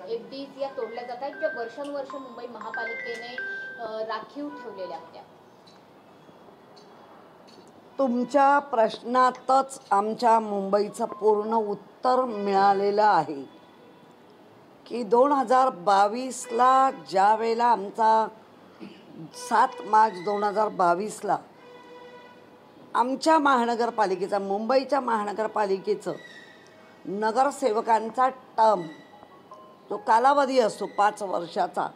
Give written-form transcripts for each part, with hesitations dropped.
FDs या तोडल्या जात आहेत, ज्या वर्षानुवर्ष मुंबई महापालिकेने राखीव ठेवलेल्या होत्या. तुमच्या प्रश्नातच आमच्या मुंबईचं पूर्ण उत्तर मिळालेलं आहे की 2022ला ज्या वेळेला आमचा 7 मार्च 2022ला आमच्या महानगरपालिकेचा, मुंबईच्या महानगरपालिकेचं नगरसेवकांचा टर्म, जो कालावधी असतो 5 वर्षाचा,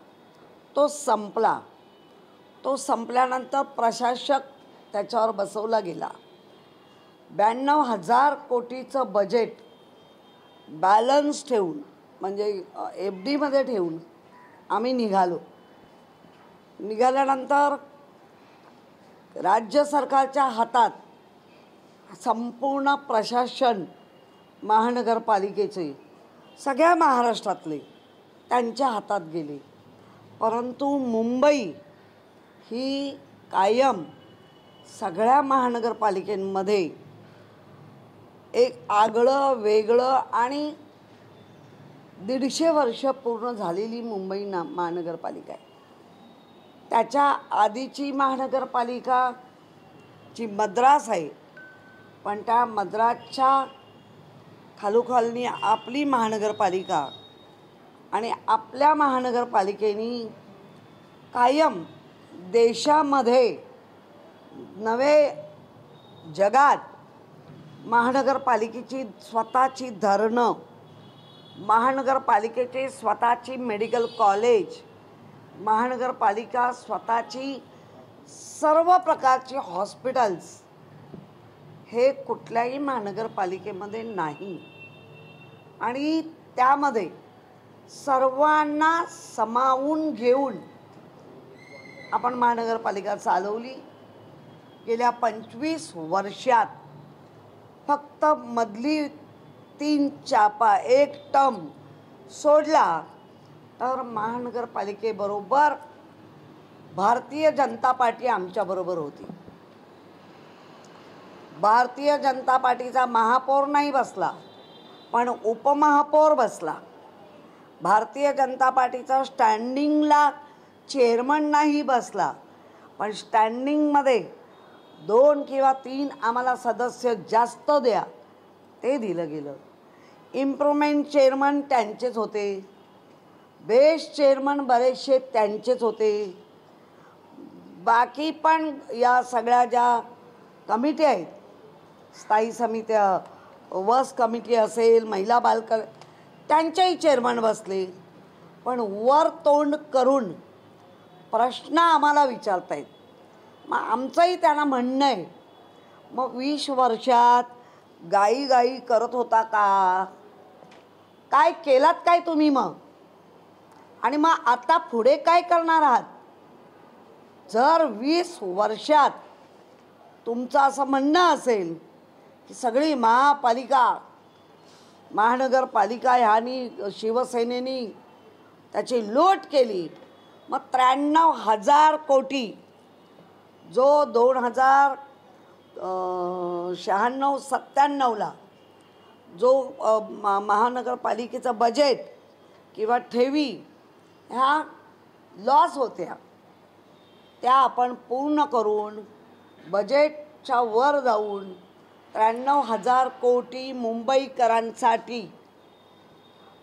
तो संपला. तो संपल्यानंतर प्रशासक त्याच्यावर बसवला गेला. 92,000 कोटीचं बजेट बॅलन्स ठेवून, म्हणजे एफ डीमध्ये ठेवून आम्ही निघालो. निघाल्यानंतर राज्य सरकारच्या हातात संपूर्ण प्रशासन महानगरपालिकेचे सगळ्या महाराष्ट्रातले त्यांच्या हातात गेले. परंतु मुंबई ही कायम सगळ्या महानगरपालिकेमध्ये एक आगळं वेगळं आणि 150 वर्ष पूर्ण झालेली मुंबई महानगरपालिका आहे. त्याच्या आधीची महानगरपालिका जी मद्रास आहे, पण त्या मद्रासच्या खालोखालनी आपली महानगरपालिका आणि आपल्या महानगरपालिकेनी कायम देशामध्ये नवे जगात महानगरपालिकेची स्वतःची धरणं, महानगरपालिकेची स्वतःची मेडिकल कॉलेज, महानगरपालिका स्वतःची सर्व प्रकारची हॉस्पिटल्स, हे कुठल्याही महानगरपालिकेमध्ये नाही. आणि त्यामध्ये सर्वांना सामावून घेऊन आपण महानगरपालिका चालवली. गेल्या 25 वर्षात फक्त मधली 3 चापा, एक टर्म सोडला तर महानगरपालिकेबरोबर भारतीय जनता पार्टी आमच्याबरोबर होती. भारतीय जनता पार्टीचा महापौर नाही बसला, पण उपमहापौर बसला. भारतीय जनता पार्टीचा स्टँडिंगला चेअरमन नाही बसला, पण स्टँडिंगमध्ये 2 किंवा 3 आम्हाला सदस्य जास्त द्या, ते दिलं गेलं. इम्प्रूव्हमेंट चेअरमन त्यांचेच होते, बेस्ट चेअरमन बरेचसे त्यांचेच होते. बाकी पण या सगळ्या ज्या कमिटी आहेत, स्थायी समित्या, वर्स कमिटी असेल, महिला बालक, त्यांचेही चेअरमन बसले. पण वर तोंड करून प्रश्न आम्हाला विचारतायत. मग आमचंही त्यांना म्हणणं आहे, मग 20 वर्षात गाई करत होता का? काय केलात काय तुम्ही मग? आणि मग आता पुढे काय करणार आहात? जर 20 वर्षात तुमचं असं म्हणणं असेल की सगळी महानगरपालिका ह्यानी शिवसेनेनी त्याची लूट केली, मग 93,000 कोटी जो 2096-97ला जो महानगरपालिकेचं बजेट किंवा ठेवी ह्या लॉस होत्या, त्या आपण पूर्ण करून बजेटच्या वर जाऊन 93,000 कोटी मुंबईकरांसाठी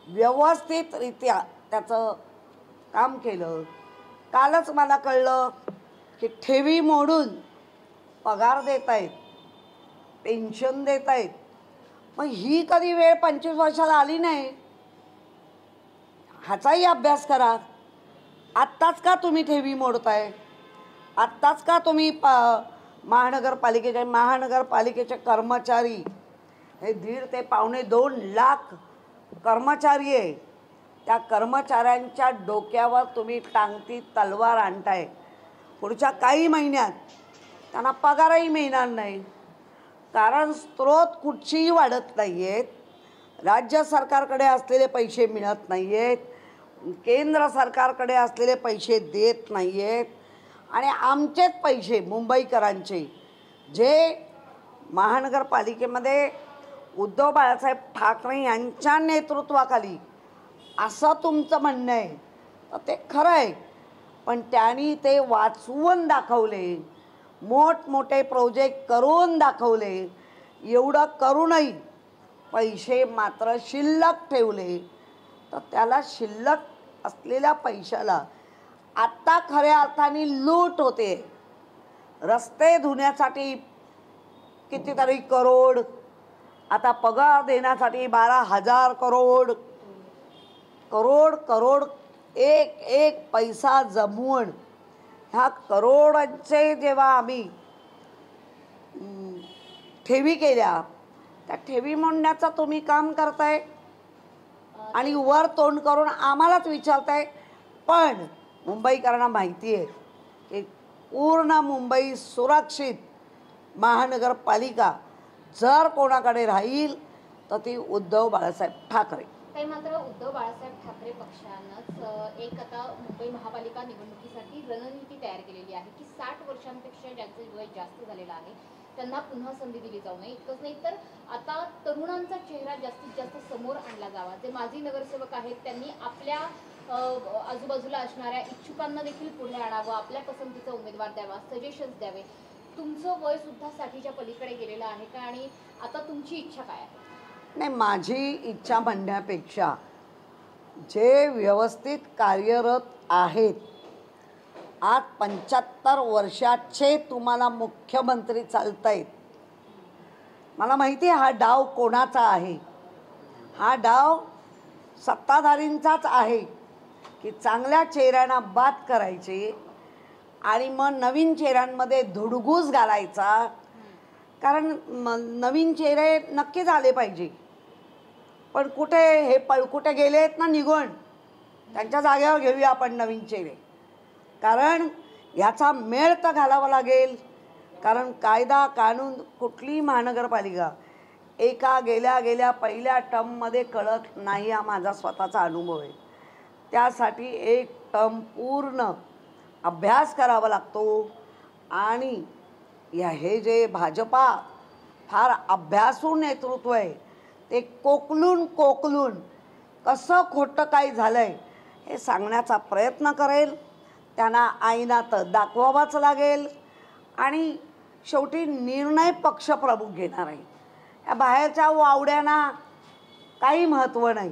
व्यवस्थितरित्या त्याचं काम केलं. कालच मला कळलं की ठेवी मोडून पगार देत आहेत, पेन्शन देत आहेत. मग ही कधी वेळ 25 वर्षाला आली नाही? ह्याचाही अभ्यास करा. आत्ताच का तुम्ही ठेवी मोडताय? आत्ताच का तुम्ही महानगरपालिकेचे कर्मचारी, हे 1.5 ते 2.25 लाख कर्मचारी आहे, त्या कर्मचाऱ्यांच्या डोक्यावर तुम्ही टांगती तलवार आणताय. पुढच्या काही महिन्यात त्यांना पगारही मिळणार नाही, कारण स्रोत कुठचीही वाढत नाही आहेत. राज्य सरकारकडे असलेले पैसे मिळत नाही आहेत, केंद्र सरकारकडे असलेले पैसे देत नाही आहेत. आणि आमचेच पैसे, मुंबईकरांचे, जे महानगरपालिकेमध्ये उद्धव बाळासाहेब ठाकरे यांच्या नेतृत्वाखाली असं तुमचं म्हणणं आहे तर ते खरं आहे, पण त्यांनी ते वाचवून दाखवले, मोठमोठे प्रोजेक्ट करून दाखवले. एवढं करूनही पैसे मात्र शिल्लक ठेवले. तर त्याला शिल्लक असलेल्या पैशाला आत्ता खऱ्या अर्थाने लूट होते. रस्ते धुण्यासाठी कितीतरी करोड, आता पगार देण्यासाठी 12,000 करोड, करोड करोड, एक एक पैसा जमवून ह्या करोडांचे जेव्हा आम्ही ठेवी केल्या, त्या ठेवी म्हणण्याचं तुम्ही काम करताय आणि वर तोंड करून आम्हालाच विचारताय. पण मुंबईकरांना माहिती आहे की पूर्ण मुंबई सुरक्षित महानगरपालिका जर कोणाकडे राहील तर ती उद्धव बाळासाहेब ठाकरे. काही मात्र उद्धव बाळासाहेब ठाकरे पक्षानंच एक आता मुंबई महापालिका निवडणुकीसाठी रणनीती तयार केलेली आहे की 60 वर्षांपेक्षा ज्यांचं वय जास्त झालेलं आहे त्यांना पुन्हा संधी दिली जाऊ नये. इतकंच नाही तर आता तरुणांचा चेहरा जास्तीत जास्त समोर आणला जावा. जे माजी नगरसेवक आहेत त्यांनी आपल्या आजूबाजूला असणाऱ्या इच्छुकांना देखील पुढे आणावं, आपल्या पसंतीचा उमेदवार द्यावा, सजेशन्स द्यावे. तुमचं वय सुद्धा 60च्या पलीकडे गेलेलं आहे का आणि आता तुमची इच्छा काय आहे? नाही, माझी इच्छा म्हणण्यापेक्षा जे व्यवस्थित कार्यरत आहेत, आज 75 वर्षाचे तुम्हाला मुख्यमंत्री चालतायत. मला माहिती आहे हा डाव कोणाचा आहे. हा डाव सत्ताधारींचाच आहे की चांगल्या चेहऱ्यांना बाद करायचे आणि मग नवीन चेहऱ्यांमध्ये धुडगूस घालायचा. कारण नवीन चेहरे नक्कीच आले पाहिजे, पण कुठे हे कुठे गेले आहेत ना निघून, त्यांच्या जागेवर घेऊया आपण नवीन चेहरे. कारण ह्याचा मेळ तर घालावा लागेल. कारण कायदा कानून कुठलीही महानगरपालिका एका गेल्या पहिल्या टर्ममध्ये कळत नाही, हा माझा स्वतःचा अनुभव आहे. त्यासाठी एक टर्म पूर्ण अभ्यास करावा लागतो. आणि हे जे भाजपा फार अभ्यासू नेतृत्व आहे, ते कोकलून कसं खोटं काय झालं आहे हे सांगण्याचा प्रयत्न करेल. त्यांना आईनात दाखवावाच लागेल आणि शेवटी निर्णय पक्षप्रमुख घेणार आहे. या बाहेरच्या वावड्यांना काही महत्त्व नाही.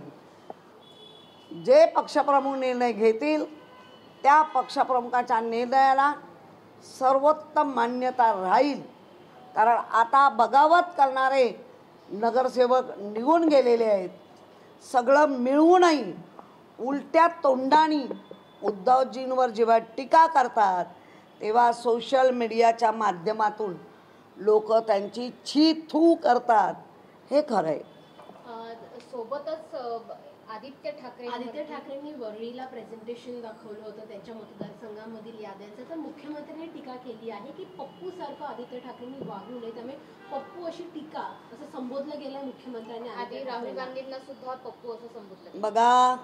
जे पक्षप्रमुख निर्णय घेतील त्या पक्षप्रमुखाच्या निर्णयाला सर्वोत्तम मान्यता राहील. कारण आता बगावत करणारे नगरसेवक निघून गेलेले आहेत. सगळं मिळवूनही उलट्या तोंडाने उद्धवजींवर जेव्हा टीका करतात तेव्हा सोशल मीडियाच्या माध्यमातून लोक त्यांची छी थू करतात. हे खरं आहे. सोबतच आदित्य ठाकरेंनी वरळीला प्रेझेंटेशन दाखवलं होतं त्यांच्या मतदारसंघामधील याद्यांचं. तर मुख्यमंत्र्यांनी टीका केली आहे की पप्पू सारखं आदित्य ठाकरेंनी वागू नये, त्यामुळे पप्पू अशी टीका असं संबोधलं गेलं मुख्यमंत्र्यांनी. आधी राहुल गांधींना सुद्धा पप्पू असं संबोधलं. बघा,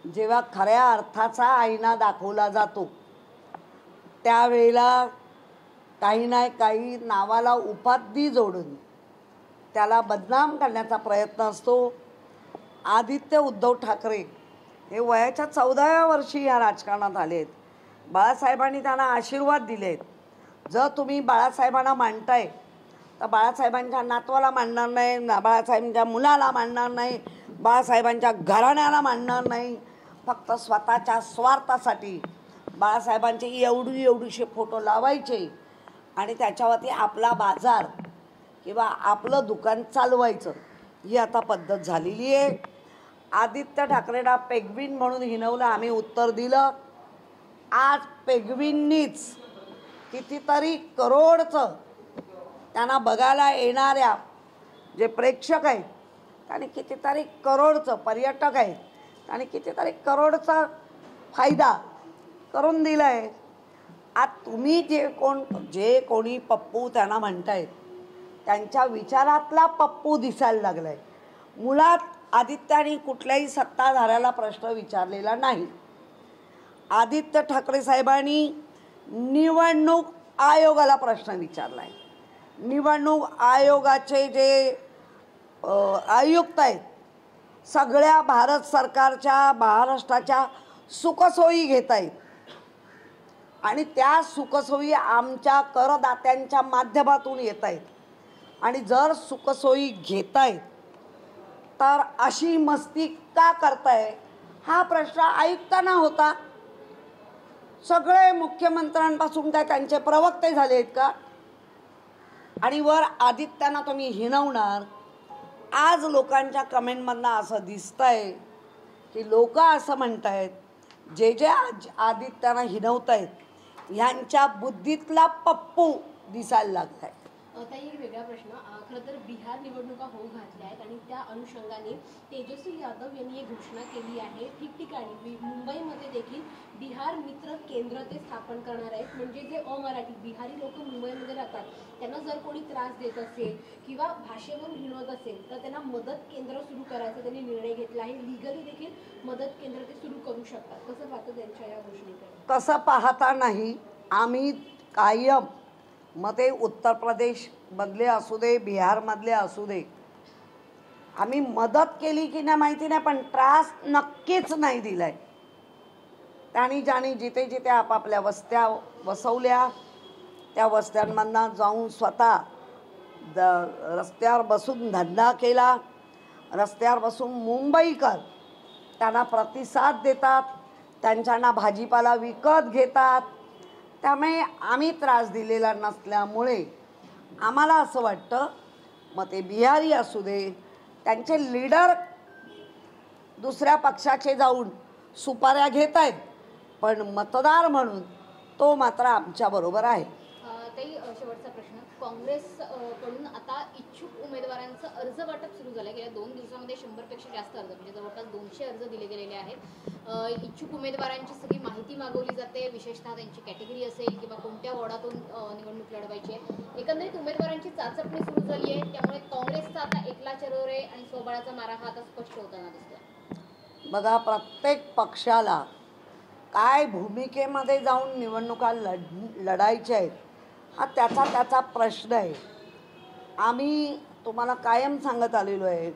जेव्हा खऱ्या अर्थाचा आईना दाखवला जातो त्यावेळेला काही ना काही नावाला उपाधी जोडून त्याला बदनाम करण्याचा प्रयत्न असतो. आदित्य उद्धव ठाकरे हे वयाच्या 14व्या वर्षी या राजकारणात आलेत. बाळासाहेबांनी त्यांना आशीर्वाद दिलेत. जर तुम्ही बाळासाहेबांना मांडताय तर बाळासाहेबांच्या नातवाला मांडणार नाही, बाळासाहेबांच्या मुलाला मांडणार नाही, बाळासाहेबांच्या घराण्याला मांडणार नाही. फक्त स्वतःच्या स्वार्थासाठी बाळासाहेबांचे एवढीशे फोटो लावायचे आणि त्याच्यावरती आपला बाजार किंवा आपलं दुकान चालवायचं, ही आता पद्धत झालेली आहे. आदित्य ठाकरेंना पेगविन म्हणून हिणवलं, आम्ही उत्तर दिलं. आज पेगविननीच कितीतरी करोडचं त्यांना बघायला येणाऱ्या जे प्रेक्षक आहेत त्यांनी कितीतरी करोडचं, पर्यटक आहेत आणि कितीतरी करोडचा फायदा करून दिला आहे. आज तुम्ही जे कोणी पप्पू त्यांना म्हणतायत त्यांच्या विचारातला पप्पू दिसायला लागला आहे. मुळात आदित्याने कुठल्याही सत्ताधाऱ्याला प्रश्न विचारलेला नाही. आदित्य ठाकरे साहेबांनी निवडणूक आयोगाला प्रश्न विचारला आहे. निवडणूक आयोगाचे जे आयुक्त आहेत सगळ्या भारत सरकारच्या महाराष्ट्राच्या सुखसोयी घेत आहेत आणि त्या सुखसोयी आमच्या करदात्यांच्या माध्यमातून येत आहेत. आणि जर सुखसोयी घेत आहेत तर अशी मस्ती का करताय हा प्रश्न आयुक्तांना होता. सगळे मुख्यमंत्र्यांपासून काय त्यांचे प्रवक्ते झाले आहेत का? आणि वर आदित्यांना तुम्ही हिणवणार. आज लोकांच्या कमेंटमधनं असं दिसतंय की लोक असं म्हणतायत जे जे आदित्यांना हिणवत आहेत ह्यांच्या बुद्धीतला पप्पू दिसायला लागलाय. आता एक वेगळा प्रश्न, खरं तर बिहार निवडणुका होऊ घातल्या आहेत आणि त्या अनुषंगाने तेजस्वी यादव यांनी एक घोषणा केली आहे. ठिकठिकाणी मुंबईमध्ये देखील बिहार मित्र केंद्र ते स्थापन करणार आहेत. म्हणजे जे अमराठी बिहारी लोक मुंबईमध्ये राहतात त्यांना जर कोणी त्रास देत असेल किंवा भाषेवरून हिणवत असेल तर त्यांना मदत केंद्र सुरू करायचा त्यांनी निर्णय घेतला आहे. लिगली देखील मदत केंद्र ते सुरू करू शकतात. कसं पाहतो त्यांच्या या घोषणेकडे? तसं पाहता नाही, आम्ही कायम मग ते उत्तर प्रदेशमधले असू दे बिहारमधले असू दे आम्ही मदत केली की नाही माहिती नाही पण त्रास नक्कीच नाही दिलाय. त्यांनी ज्यांनी जिथे जिथे आपापल्या वस्त्या वसवल्या त्या वस्त्यांमधनं जाऊन स्वतः रस्त्यावर बसून धंदा केला. रस्त्यावर बसून मुंबईकर त्यांना प्रतिसाद देतात, त्यांच्यांना भाजीपाला विकत घेतात. त्यामुळे आम्ही त्रास दिलेला नसल्यामुळे आम्हाला असं वाटतं मग ते बिहारी असू दे त्यांचे लीडर दुसऱ्या पक्षाचे जाऊन सुपाऱ्या घेत आहेत पण मतदार म्हणून तो मात्र आमच्याबरोबर आहे. ताई, शेवटचा प्रश्न, काँग्रेस कडून आता इच्छुक उमेदवारांचं अर्ज वाटप सुरू झालं. गेल्या 2 दिवसामध्ये 100पेक्षा जास्त अर्ज म्हणजे जवळपास 200 अर्ज दिले गेलेले आहेत. इच्छुक उमेदवारांची सगळी माहिती मागवली जाते, विशेषतः त्यांची कॅटेगरी असेल किंवा कोणत्या वॉर्डातून निवडणूक लढवायची आहे. एकंदरीत उमेदवारांची चाचपणी सुरू झाली आहे. त्यामुळे काँग्रेसचा आता एकला चरोरे आणि स्वबळाचा मारा हा आता स्पष्ट होताना दिसतोय. बघा, प्रत्येक पक्षाला काय भूमिकेमध्ये जाऊन निवडणुका लढायच्या आहेत हा त्याचा प्रश्न आहे. आम्ही तुम्हाला कायम सांगत आलेलो आहे,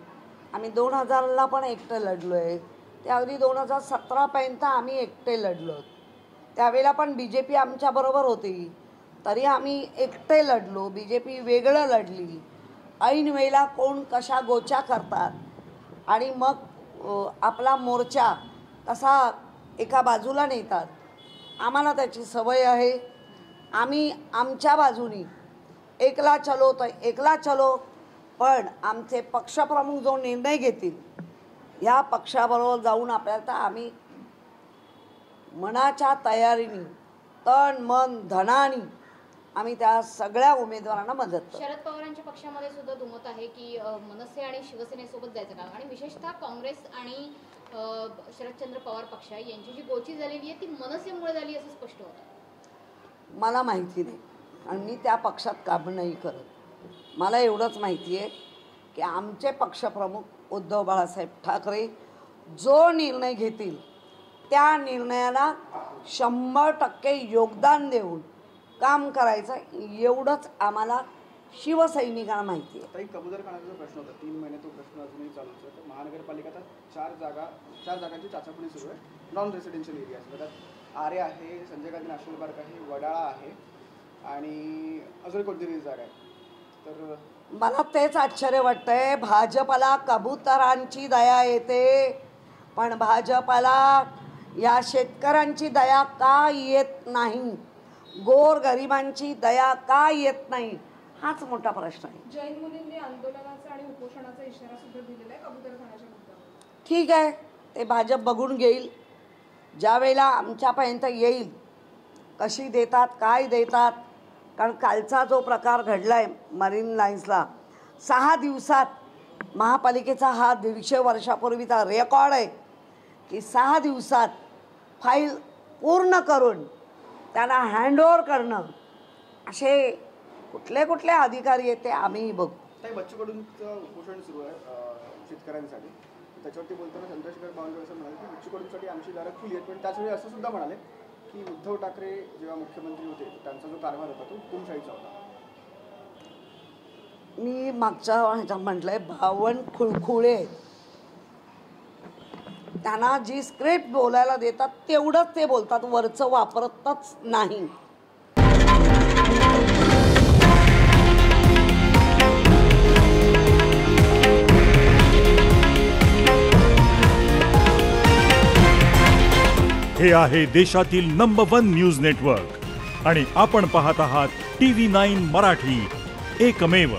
आम्ही 2000ला पण एकटं लढलो आहे. त्या अगदी 2017पर्यंत आम्ही एकटे लढलो. त्यावेळेला पण BJP आमच्याबरोबर होती तरी आम्ही एकटे लढलो. BJP वेगळं लढली. ऐन वेळेला कोण कशा गोच्या करतात आणि मग आपला मोर्चा कसा एका बाजूला नेतात. आम्हाला त्याची सवय आहे. आम्ही आमच्या बाजूनी एकला चलो तर एकला चलो, पण आमचे पक्षप्रमुख जो निर्णय घेतील ह्या पक्षाबरोबर जाऊन आपल्याला तर आम्ही मनाच्या तयारीने तन मन धनाने आम्ही त्या सगळ्या उमेदवारांना मदत करतो. शरद पवारांच्या पक्षामध्ये सुद्धा दुमत आहे की मनसे आणि शिवसेनेसोबत जायचं काम आणि विशेषतः काँग्रेस आणि शरदचंद्र पवार पक्ष यांची जी गोची झालेली आहे ती मनसेमुळे झाली असं स्पष्ट होतं. मला माहिती नाही आणि मी त्या पक्षात काम नाही करत. मला एवढंच माहिती आहे की आमचे पक्षप्रमुख उद्धव बाळासाहेब ठाकरे जो निर्णय घेतील त्या निर्णयाला 100% योगदान देऊन काम करायचं एवढंच आम्हाला शिवसैनिकांना माहिती आहे. काही कबूतर खाण्याचा प्रश्न होता 3 महिने, तो प्रश्न अजूनही चालूच आहे. तर महानगरपालिका 4 जागांची चाचपणी सुरू आहे नॉन रेसिडेन्शियल एरियाज. त्यात आरे आहे, संजय गांधी नॅशनल पार्क आहे, वडाळा आहे आणि अजून कोणती जागा आहे. तर मला तेच आश्चर्य वाटतंय, भाजपला कबुतरांची दया येते पण भाजपला या शेतकऱ्यांची दया का येत नाही, गोरगरिबांची दया का येत नाही हाच मोठा प्रश्न आहे. जैन मुलींनी आंदोलनाचा आणि उपोषणाचा इशारा सुद्धा दिलेला आहे कबूतरखान्याच्या मुद्द्यावर. ठीक आहे, ते भाजप बघून घेईल. ज्या वेळेला आमच्यापर्यंत येईल कशी देतात काय देतात. कारण कालचा जो प्रकार घडला आहे मरीन लाईन्सला 6 दिवसात महापालिकेचा हा 150 वर्षापूर्वीचा रेकॉर्ड आहे की 6 दिवसात फाईल पूर्ण करून त्यांना हँडओव्हर करणं. असे कुठले कुठले अधिकारी आहेत ते आम्हीही बघू. काही बच्चू कडूंचं उपोषण सुरू आहे शेतकऱ्यांसाठी. त्याच्यावरती बोलताना चंद्रशेखर बावनकुळे असं म्हणाले की बच्चू कडूंसाठी आमची दारं खुली आहेत. पण त्याचवेळी असं सुद्धा म्हणाले की उद्धव ठाकरे जेव्हा मुख्यमंत्री होते त्यांचा जो कारभार होता तो हुकुमशाहीचा होता. मी मागच्या ह्याच्यात म्हटलंय 52 खुळखुळे त्यांना जी स्क्रिप्ट बोलायला देतात तेवढंच ते बोलतात, वरचं वापरतच नाही. हे आहे देशातील नंबर 1 न्यूज नेटवर्क आणि आपण पाहत आहात TV9 मराठी, एकमेव.